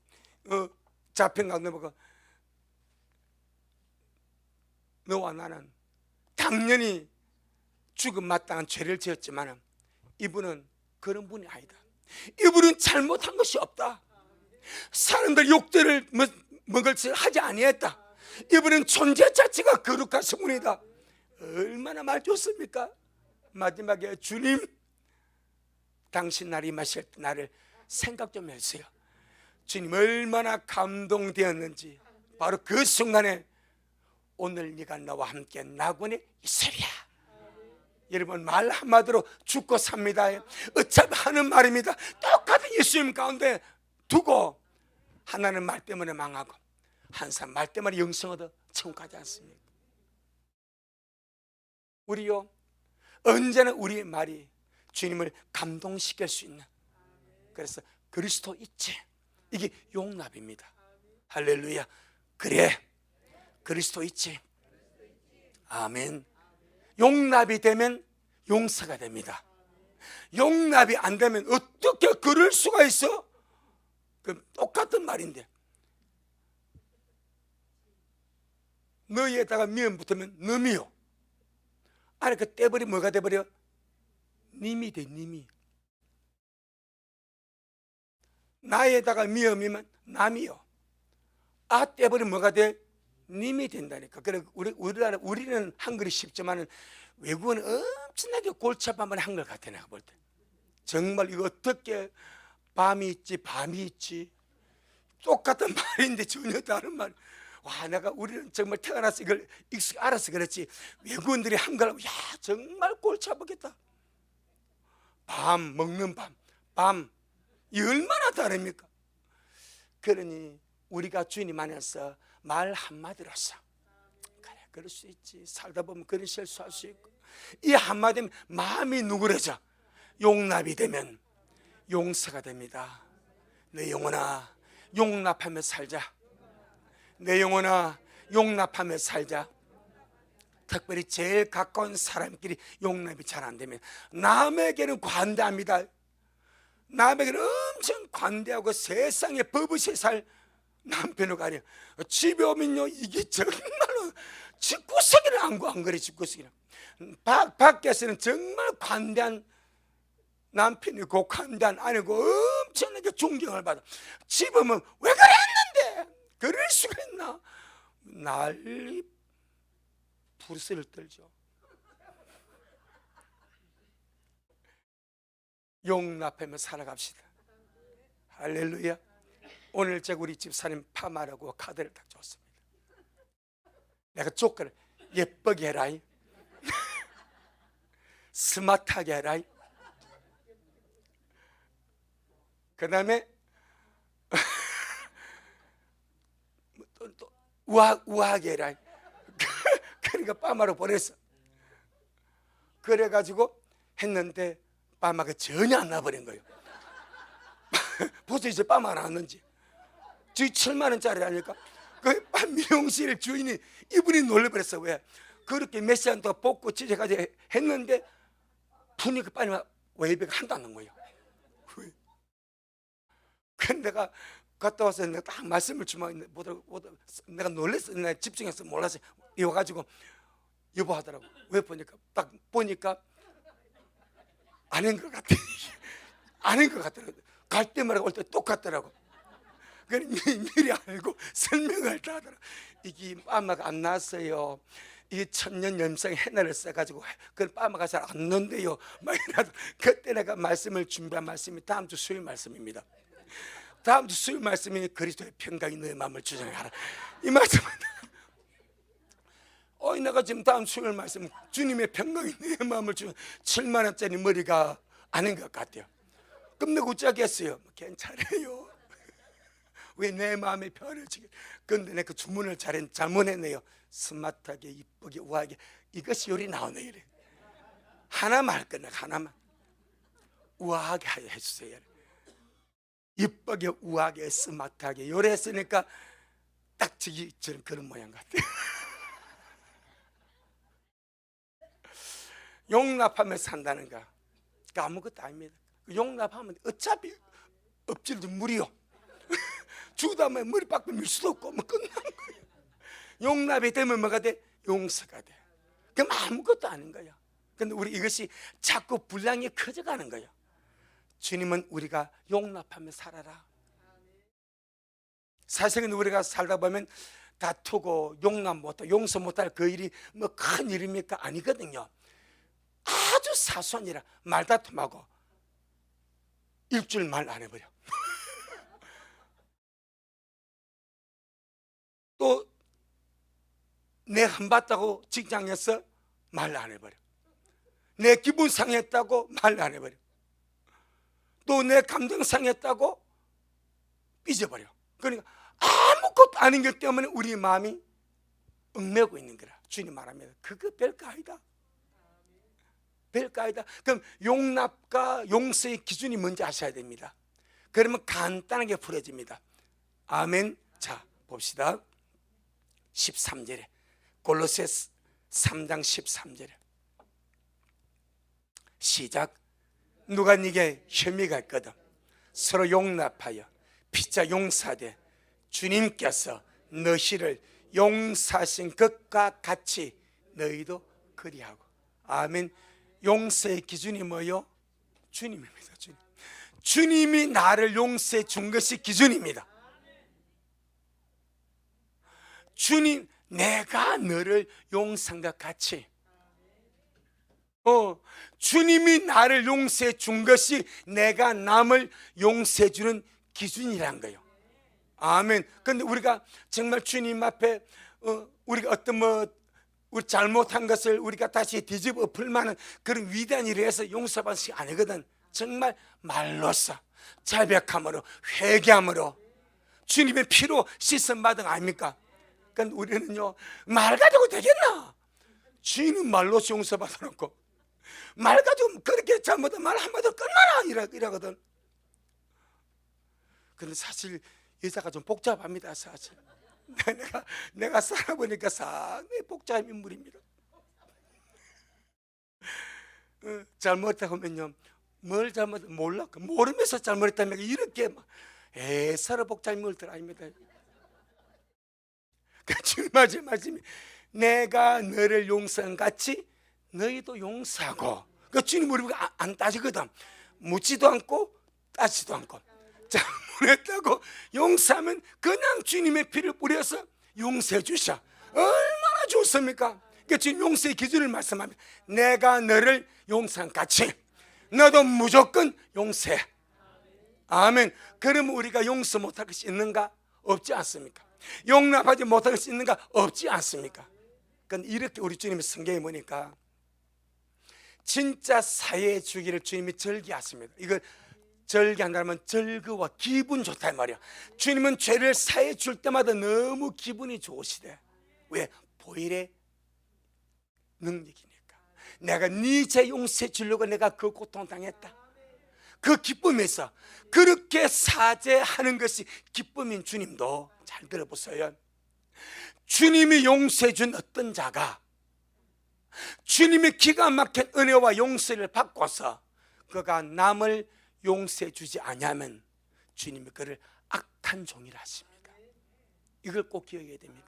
좌편 강도 보고 너와 나는 당연히 죽음 마땅한 죄를 지었지만 이분은 그런 분이 아니다. 이분은 잘못한 것이 없다. 사람들 욕대를 먹을 짓을 하지 아니했다. 이분은 존재 자체가 거룩하신 분이다. 얼마나 말 좋습니까? 마지막에 주님, 당신 날이 임하실 때 나를 생각 좀 해주세요. 주님 얼마나 감동되었는지. 바로 그 순간에 오늘 네가 나와 함께 낙원에 있으리야. 여러분, 말 한마디로 죽고 삽니다. 어차피 하는 말입니다. 똑같은 예수님 가운데 두고 하나는 말 때문에 망하고 한 사람 말 때문에 영생 얻어 천국 가지 않습니까? 우리요, 언제나 우리의 말이 주님을 감동시킬 수 있는, 그래서 그리스도 있지, 이게 용납입니다. 할렐루야. 그래 그리스도 있지. 아멘. 용납이 되면 용서가 됩니다. 용납이 안 되면 어떻게 그럴 수가 있어? 그 똑같은 말인데, 너희에다가 미움 붙으면 너미요. 아니 그 떼버리 뭐가 돼버려? 님이 돼. 님이. 나에다가 미움이면 남이요. 떼버리 뭐가 돼? 님이 된다니까. 그래 우리는 한글이 쉽지만은 외국은 엄청나게 골치 아픈 말을 한글 같아. 내가 볼 때 정말 이거 어떻게 밤이 있지 밤이 있지 똑같은 말인데 전혀 다른 말. 와, 내가 우리는 정말 태어나서 이걸 알아서 그렇지 외국인들이 한글하고 야 정말 골치 아프겠다. 밤 먹는 밤 이 얼마나 다릅니까? 그러니 우리가 주님 안에서 말 한마디로서. 그래, 그럴 수 있지. 살다 보면 그런 실수할 수 있고. 이 한마디면 마음이 누그러져 용납이 되면 용서가 됩니다. 내 영혼아, 용납하며 살자. 내 영혼아, 용납하며 살자. 특별히 제일 가까운 사람끼리 용납이 잘 안 되면 남에게는 관대합니다. 남에게는 엄청 관대하고 세상에 버릇이 살 남편을 가려. 집에 오면요, 이게 정말로 집구석이나 안 그래. 집구석이나 밖에서는 정말 관대한 남편이고 관대한 아내고 엄청나게 존경을 받아. 집에 오면 왜 그랬는데 그럴 수가 있나 난리 불새를 떨죠. 용납하며 살아갑시다. 할렐루야. 오늘 제가 우리 집사님 파마라고 카드를 딱 줬습니다. 내가 조건을 예쁘게 해라, 스마트하게 해라, 그 다음에 또 우아하게 해라. 그러니까 파마로 보냈어. 그래가지고 했는데 파마가 전혀 안 나버린 거예요. 벌써 이제 파마 나왔는지. 저희 7만 원짜리라니까. 그 미용실 주인이 이분이 놀래버렸어. 왜? 그렇게 몇 시간 더 뽑고 지제까지 했는데 푸니까 빨리 웨이브가 한도 안 난 거예요. 근데 내가 갔다 와서 내가 딱 말씀을 주면 내가 놀랐어. 내가 집중해서 몰라서 이와가지고 여보 하더라고. 왜 보니까 딱 보니까 아닌 것 같아. 아닌 것 같더라고. 갈 때마다 올 때 똑같더라고. 그래 미리 알고 설명을 다 하더라고. 이게 파마가 안 났어요. 이게 천년 염색 해나를 써가지고 그 파마가 잘 안 난대요. 막 이러다. 그때 내가 말씀을 준비한 말씀이 다음 주 수요일 말씀입니다. 다음 주 수요일 말씀이 그리스도의 평강이 너의 마음을 주장하라. 이 말씀은 내가 지금 다음 수요일 말씀 주님의 평강이 너의 마음을 주장. 7만 원짜리 머리가 아닌 것 같아요. 그럼 내가 어쩌겠어요? 괜찮아요. 왜 내 마음에 편을 주게. 그런데 내가 그 주문을 잘못했네요. 스마트하게 이쁘게 우아하게. 이것이 요리 나오네. 이래. 하나만 할 거네. 하나만 우아하게 해주세요. 이쁘게 우아하게 스마트하게 요리했으니까 딱 저런 그런 모양 같아요. 용납하며 산다는 거 아무것도 아닙니다. 용납하면 어차피 엎질도 무리요. 죽다 보면 머리 밖으로 밀 수도 없고 뭐 끝난 거예요. 용납이 되면 뭐가 돼? 용서가 돼. 그럼 아무것도 아닌 거야. 근데 우리 이것이 자꾸 분량이 커져가는 거야. 주님은 우리가 용납하며 살아라. 사실은 우리가 살다 보면 다투고 용납 못하고 용서 못할 그 일이 뭐 큰 일입니까? 아니거든요. 아주 사소한 일이라 말다툼하고 일주일 말 안 해버려. 또 내 한받다고 직장에서 말 안 해버려. 내 기분 상했다고 말 안 해버려. 또 내 감정 상했다고 삐져버려. 그러니까 아무것도 아닌 것 때문에 우리 마음이 얽매고 있는 거라. 주님 말합니다. 그거 별거 아니다. 별거 아니다. 그럼 용납과 용서의 기준이 뭔지 아셔야 됩니다. 그러면 간단하게 풀어집니다. 아멘. 자, 봅시다. 13절에 골로새서 3장 13절에 시작. 누가 네게 혐의가 있거든 서로 용납하여 피차 용서되 주님께서 너희를 용서하신 것과 같이 너희도 그리하고. 아멘. 용서의 기준이 뭐요? 주님입니다. 주님이 나를 용서해 준 것이 기준입니다. 주님, 내가 너를 용서한 것 같이 주님이 나를 용서해 준 것이 내가 남을 용서해 주는 기준이란 거예요. 아멘. 그런데 우리가 정말 주님 앞에 우리가 어떤 우리 잘못한 것을 우리가 다시 뒤집어 엎을 만한 그런 위대한 일을 해서 용서받은 것이 아니거든. 정말 말로써 자백함으로 회개함으로 주님의 피로 씻음 받은 거 아닙니까? 그러니까 우리는요, 말 가지고 되겠나? 주인은 말로 용서받아 놓고 말 가지고 그렇게 잘못한 말 한마디로 끝나나 이러거든. 근데 사실 여자가 좀 복잡합니다. 사실 내가 살아보니까 상당히 복잡한 인물입니다. 잘못하면요, 뭘 잘못 몰라, 모르면서 잘못했다면 이렇게 막 서로 복잡한 인물들 아닙니다. 주님 말씀이 내가 너를 용서한 같이 너희도 용서하고. 그 주님 우리 안 따지거든. 묻지도 않고 따지도 않고 잘못했다고 용서하면 그냥 주님의 피를 뿌려서 용서해 주셔. 얼마나 좋습니까? 그 주님 용서의 기준을 말씀합니다. 내가 너를 용서한 같이 너도 무조건 용서해. 아멘. 그러면 우리가 용서 못할 것이 있는가? 없지 않습니까? 용납하지 못할 것이 있는가? 없지 않습니까? 그러니까 이렇게 우리 주님의 성경에 보니까 진짜 사회 주기를 주님이 절기하십니다. 이걸 절기한다면 즐거워 기분 좋다 이 말이야. 주님은 죄를 사해 줄 때마다 너무 기분이 좋으시대. 왜? 보혈의 능력이니까. 내가 네 죄 용서해 주려고 내가 그 고통 당했다. 그 기쁨에서 그렇게 사죄하는 것이 기쁨인 주님도 잘 들어보세요. 주님이 용서해 준 어떤 자가 주님의 기가 막힌 은혜와 용서를 받고서 그가 남을 용서해 주지 않으면 주님이 그를 악한 종이라 하십니다. 이걸 꼭 기억해야 됩니다.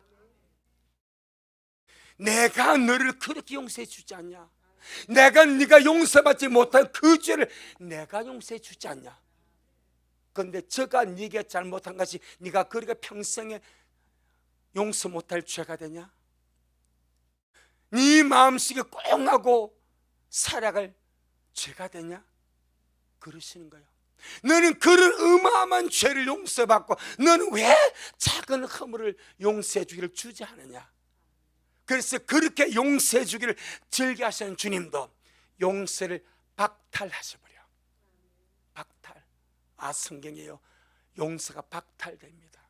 내가 너를 그렇게 용서해 주지 않냐? 내가 네가 용서받지 못한 그 죄를 내가 용서해 주지 않냐? 그런데 저가 네게 잘못한 것이 네가 그렇게 평생에 용서 못할 죄가 되냐? 네 마음속에 꽁하고 살아갈 죄가 되냐? 그러시는 거예요. 너는 그런 어마어마한 죄를 용서받고 너는 왜 작은 허물을 용서해 주기를 주저하느냐? 그래서 그렇게 용서해 주기를 즐겨하시는 주님도 용서를 박탈하셔버려. 박탈. 성경이에요. 용서가 박탈됩니다.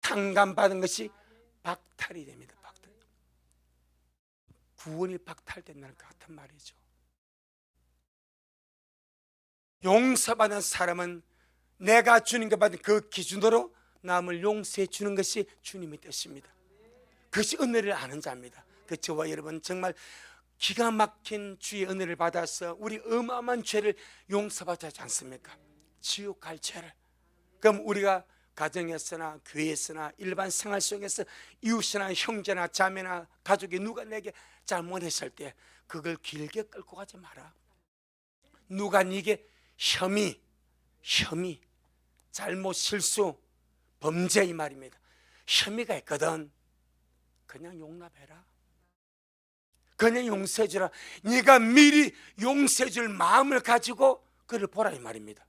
탕감받은 것이 박탈이 됩니다. 박탈. 구원이 박탈된다는 것 같은 말이죠. 용서받은 사람은 내가 주님께 받은 그 기준으로 남을 용서해 주는 것이 주님의 뜻입니다. 그것이 은혜를 아는 자입니다. 그 저와 여러분 정말 기가 막힌 주의 은혜를 받아서 우리 어마어마한 죄를 용서받지 않습니까? 지옥 갈 죄를. 그럼 우리가 가정에서나 교회에서나 일반 생활 속에서 이웃이나 형제나 자매나 가족이 누가 내게 잘못했을 때 그걸 길게 끌고 가지 마라. 누가 네게 혐의, 잘못, 실수, 범죄 이 말입니다. 혐의가 있거든. 그냥 용납해라. 그냥 용서해 주라. 네가 미리 용서해 줄 마음을 가지고 그를 보라 이 말입니다.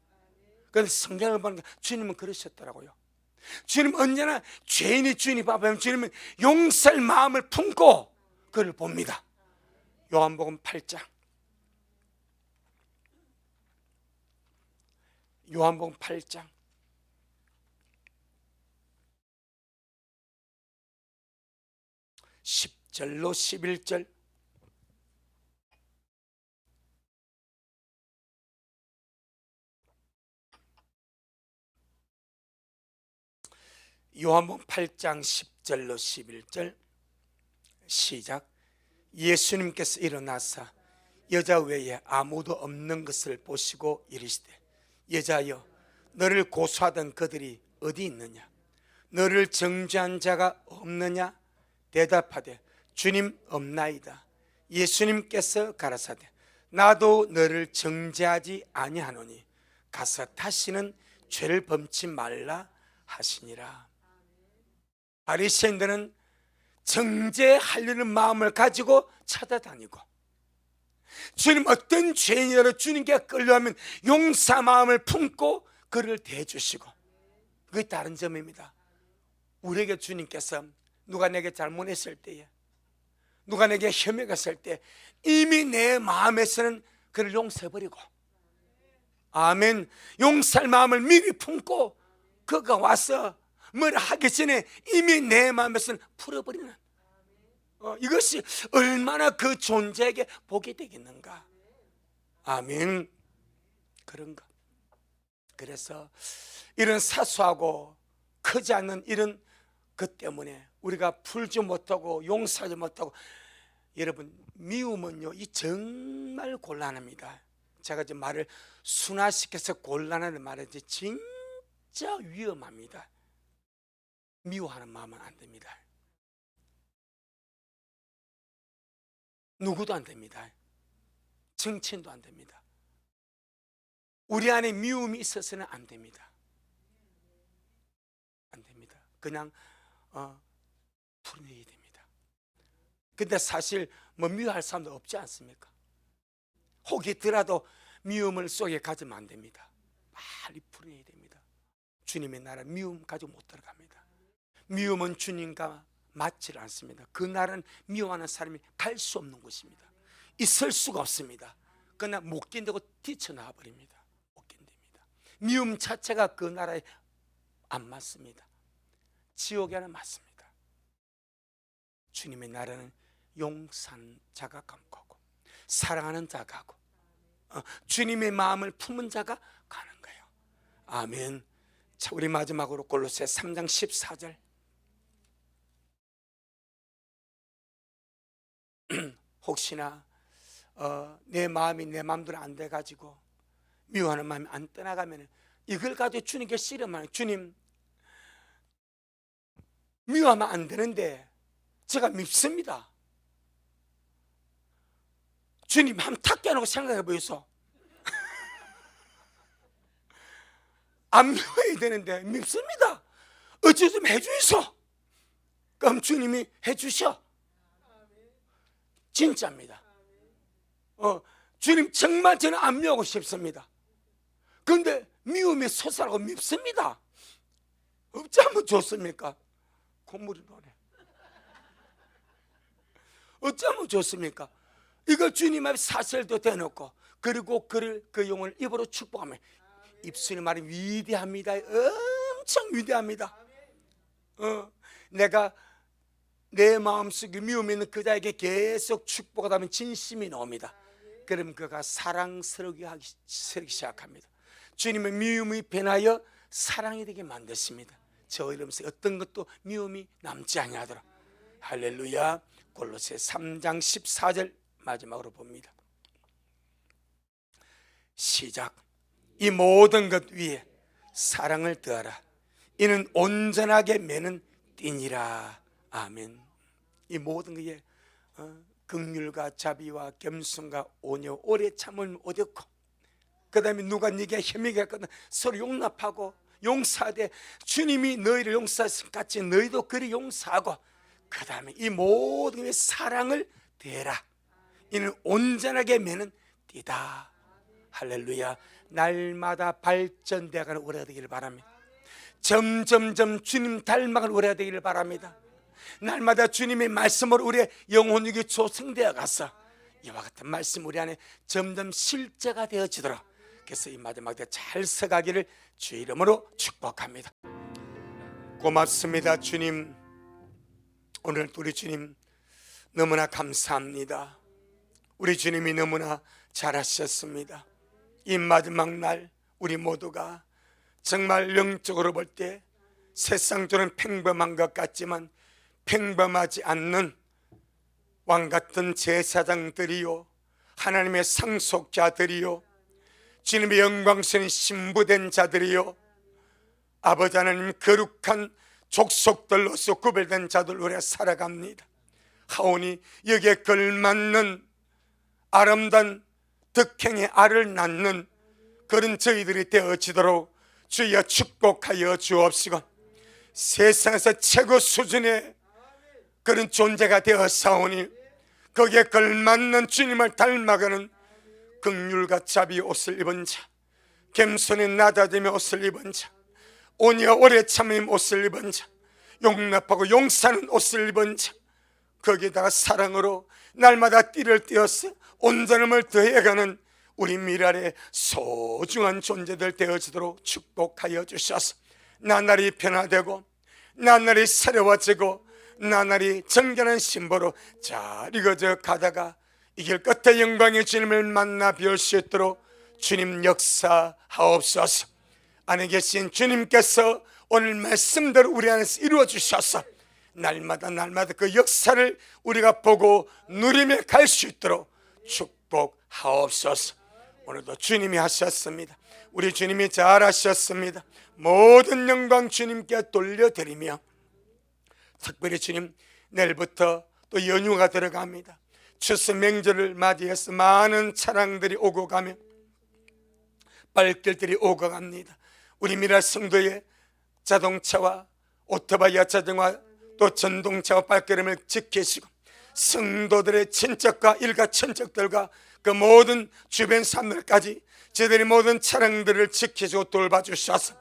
그런데 성경을 보니까 주님은 그러셨더라고요. 주님 언제나 죄인이 주님 앞에 주님은 용서할 마음을 품고 그를 봅니다. 요한복음 8장. 요한복음 8장 10절로 11절. 요한복음 8장 10절로 11절 시작. 예수님께서 일어나사 여자 외에 아무도 없는 것을 보시고 이르시되 여자여 너를 고소하던 그들이 어디 있느냐? 너를 정죄한 자가 없느냐? 대답하되 주님 없나이다. 예수님께서 가라사대 나도 너를 정죄하지 아니하노니 가서 다시는 죄를 범치 말라 하시니라. 바리새인들은 정죄하려는 마음을 가지고 찾아다니고 주님 어떤 죄인이라도 주님께 끌려하면 용서 마음을 품고 그를 대해주시고, 그게 다른 점입니다. 우리에게 주님께서 누가 내게 잘못했을 때에, 누가 내게 혐의가 있을 때 이미 내 마음에서는 그를 용서해버리고, 아멘, 용서할 마음을 미리 품고 그가 와서 뭘 하기 전에 이미 내 마음에서는 풀어버리는 이것이 얼마나 그 존재에게 복이 되겠는가. 아멘. 그런가. 그래서 이런 사소하고 크지 않는 이런 것 때문에 우리가 풀지 못하고 용서하지 못하고, 여러분 미움은요 이 정말 곤란합니다. 제가 지금 말을 순화시켜서 곤란하다는 말인지 진짜 위험합니다. 미워하는 마음은 안 됩니다. 누구도 안 됩니다. 정치인도 안 됩니다. 우리 안에 미움이 있어서는 안 됩니다. 안 됩니다. 그냥 풀어내야 됩니다. 근데 사실 뭐 미워할 사람도 없지 않습니까? 혹이 더라도 미움을 속에 가지면 안 됩니다. 빨리 풀어내야 됩니다. 주님의 나라 미움 가지고 못 들어갑니다. 미움은 주님과 맞지 않습니다. 그 나라는 미워하는 사람이 갈 수 없는 곳입니다. 있을 수가 없습니다. 그러나 못 견디고 뛰쳐나와 버립니다. 못 견딥니다. 미움 자체가 그 나라에 안 맞습니다. 지옥에는 맞습니다. 주님의 나라는 용서하는 자가 강하고 사랑하는 자가 가고 주님의 마음을 품은 자가 가는 거예요. 아멘. 자, 우리 마지막으로 골로새 3장 14절. 혹시나 내 마음이 내 마음대로 안 돼가지고 미워하는 마음이 안 떠나가면 이걸 가지고 주님께 씨름하는, 주님 미워하면 안 되는데 제가 밉습니다. 주님 한번 탁 깨놓고 생각해 보이소. 안 미워야 되는데 밉습니다. 어찌 좀 해주이소. 그럼 주님이 해주셔. 진짜입니다. 주님 정말 저는 안 미워하고 싶습니다. 그런데 미움이 솟아나고 밉습니다. 어쩌면 좋습니까? 콧물이 나네. 어쩌면 좋습니까? 이거 주님 앞에 사설도 대놓고, 그리고 그 용을 입으로 축복하면 입술의 말이 위대합니다. 엄청 위대합니다. 내가 내 마음속에 미움이 있는 그 자에게 계속 축복하다면 진심이 나옵니다. 그럼 그가 사랑스럽게 하기 시작합니다. 주님의 미움이 변하여 사랑이 되게 만드십니다. 저 이러면서 어떤 것도 미움이 남지 아니하더라. 할렐루야. 골로새 3장 14절 마지막으로 봅니다. 시작. 이 모든 것 위에 사랑을 더하라. 이는 온전하게 매는 띠니라. 아멘. 이 모든 것에 긍휼과 자비와 겸손과 온유, 오래 참을 어렵고, 그 다음에 누가 네게 혐의가 있거든 서로 용납하고 용서하되 주님이 너희를 용서하신 같이 너희도 그리 용서하고, 그 다음에 이 모든 것에 사랑을 대라. 이는 온전하게 매는 띠다. 할렐루야. 날마다 발전되어가는 우리가 되기를 바랍니다. 점점점 주님 닮아가는 우리가 되기를 바랍니다. 날마다 주님의 말씀으로 우리의 영혼력이 조성되어 가서 이와 같은 말씀 우리 안에 점점 실제가 되어지도록, 그래서 이 마지막 때 잘 서가기를 주 이름으로 축복합니다. 고맙습니다. 주님, 오늘 우리 주님 너무나 감사합니다. 우리 주님이 너무나 잘하셨습니다. 이 마지막 날 우리 모두가 정말 영적으로 볼 때 세상적으로는 평범한 것 같지만 평범하지 않는 왕같은 제사장들이요, 하나님의 상속자들이요, 주님의 영광스러운 신부된 자들이요, 아버지 하나님 거룩한 족속들로서 구별된 자들 우리가 살아갑니다. 하오니 여기에 걸맞는 아름다운 덕행의 알을 낳는 그런 저희들이 되어지도록 주여 축복하여 주옵시고, 세상에서 최고 수준의 그런 존재가 되어사오니 거기에 걸맞는 주님을 닮아가는 긍휼과 자비 옷을 입은 자, 겸손히 낮아지며 옷을 입은 자, 온유와 오래 참음 옷을 입은 자, 용납하고 용서하는 옷을 입은 자, 거기에다가 사랑으로 날마다 띠를 띄어서 온전함을 더해가는 우리 미랄의 소중한 존재들 되어지도록 축복하여 주셔서 나날이 변화되고 나날이 새로워지고 나날이 정결한 신부로 잘 익어져 가다가 이 길 끝에 영광의 주님을 만나 뵐 수 있도록 주님 역사하옵소서. 안에 계신 주님께서 오늘 말씀대로 우리 안에서 이루어 주셔서 날마다 그 역사를 우리가 보고 누리며 갈 수 있도록 축복하옵소서. 오늘도 주님이 하셨습니다. 우리 주님이 잘하셨습니다. 모든 영광 주님께 돌려드리며, 특별히 주님 내일부터 또 연휴가 들어갑니다. 추수 명절을 맞이해서 많은 차량들이 오고 가며 발길들이 오고 갑니다. 우리 미라 성도의 자동차와 오토바이와 자전거와 또 전동차와 발걸음을 지키시고 성도들의 친척과 일가 친척들과 그 모든 주변 사람들까지 저들이 모든 차량들을 지키시고 돌봐주셔서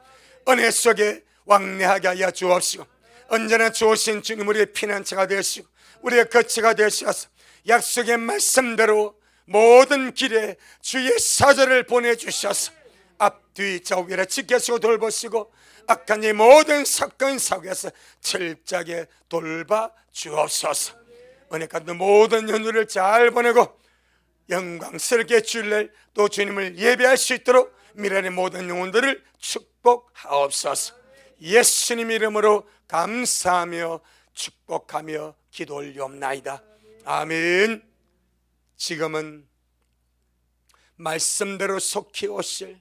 은혜 속에 왕래하게 하여 주옵시고, 언제나 좋으신 주님 우리의 피난처가 되시고 우리의 거처가 되셔서 약속의 말씀대로 모든 길에 주의 사절을 보내주셔서 앞뒤 좌우를 지켜시고 돌보시고 악한 이 모든 사건 사고에서 철저하게 돌봐 주옵소서. 은혜 가운데 모든 연휴를 잘 보내고 영광스럽게 주일날 또 주님을 예배할 수 있도록 미래의 모든 영혼들을 축복하옵소서. 예수님 이름으로 감사하며 축복하며 기도 올리옵나이다. 아멘. 지금은 말씀대로 속히 오실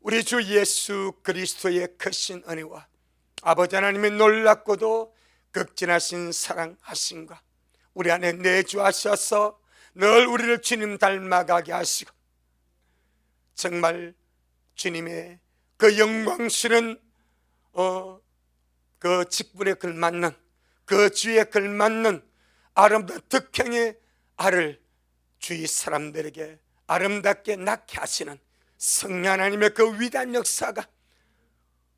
우리 주 예수 그리스도의 크신 은혜와 아버지 하나님의 놀랍고도 극진하신 사랑하심과 우리 안에 내주하셔서 늘 우리를 주님 닮아가게 하시고 정말 주님의 그 영광스러운 그 직분에 걸맞는 그 주에 걸맞는 아름다운 덕행의 알을 주위 사람들에게 아름답게 낳게 하시는 성령 하나님의 그 위대한 역사가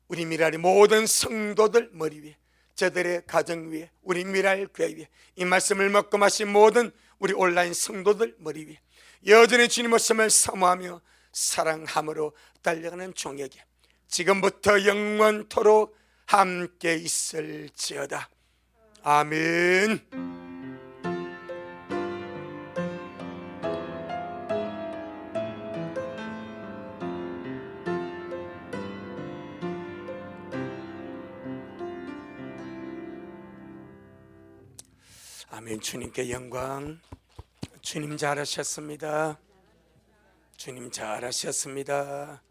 우리 미랄의 모든 성도들 머리 위에, 저들의 가정 위에, 우리 미랄 교회 위에, 이 말씀을 먹고 마신 모든 우리 온라인 성도들 머리 위에 여전히 주님 말씀을 사모하며 사랑함으로 달려가는 종에게 지금부터 영원토록 함께 있을지어다. 아멘. 아멘. 주님께 영광. 주님 잘하셨습니다. 주님 잘하셨습니다.